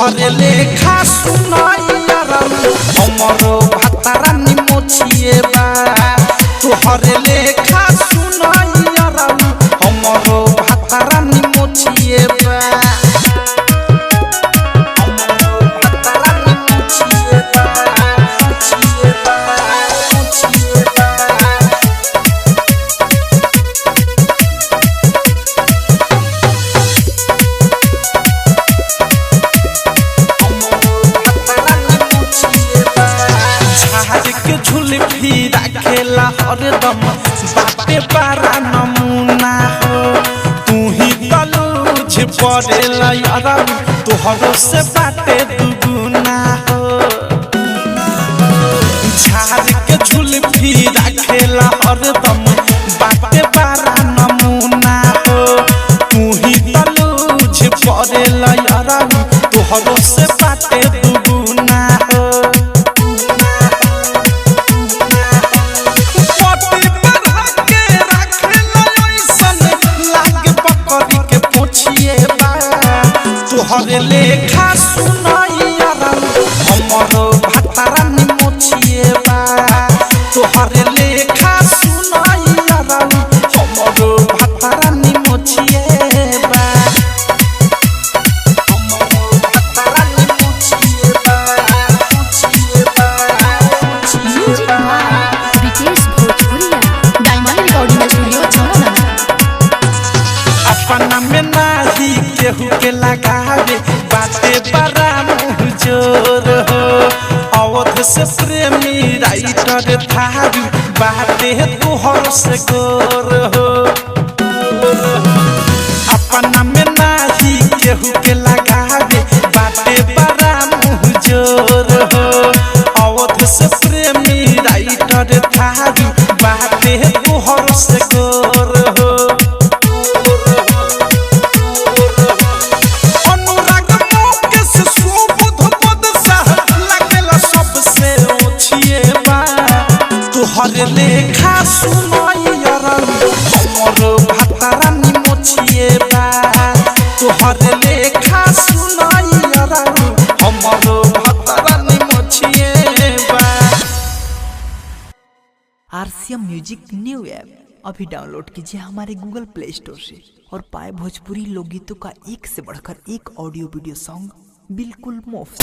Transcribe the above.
तुहरे लेखा सुनाइयारा हमरो भतारा निमोछिए बा तुहरे लेखा सुनाइयारा हमरो भतारा निमोछिए बा झुलफी खेला हरदम बापे पारा नमूना हो तू ही तलूझ पड़ेला यारा तोहरो से बाटे दुगुना हो झाड़ के झुलफी खेला हरदम बापे पारा नमूना हो तू ही तलूझ पड़ेला यारा तोहरो से बाटे दुगुना हो तुहरे लेखा सुनाइयारा हमरो भतारा निमोछिए बा तुहरे लेखा सुनाइयारा हमरो भतारा निमोछिए बा हमरो भतारा निमोछिए बा विकेश भोजपुरिया डायमंड रिकॉर्डिंग स्टूडियो छाना अपना में नाही केहू के लगावे बाते बड़ा मुँह जोर हो अवध से प्रेमी राइटर थारू बाते तुहर से गोर हो अपना में नाही केहू के लगावे बाते बड़ा मुँह जोर हो अवध से प्रेमी राइटर थारू बाते तुहर से गोर हो तुहरे लेखा सुनाइयारा हमरो भतारा निमोछिए बा तुहरे लेखा सुनाइयारा हमरो भतारा निमोछिए बा। आरसीएम म्यूजिक न्यू ऐप अभी डाउनलोड कीजिए हमारे गूगल प्ले स्टोर से और पाए भोजपुरी लोकगीतों का एक से बढ़कर एक ऑडियो वीडियो सॉन्ग बिल्कुल मुफ्त।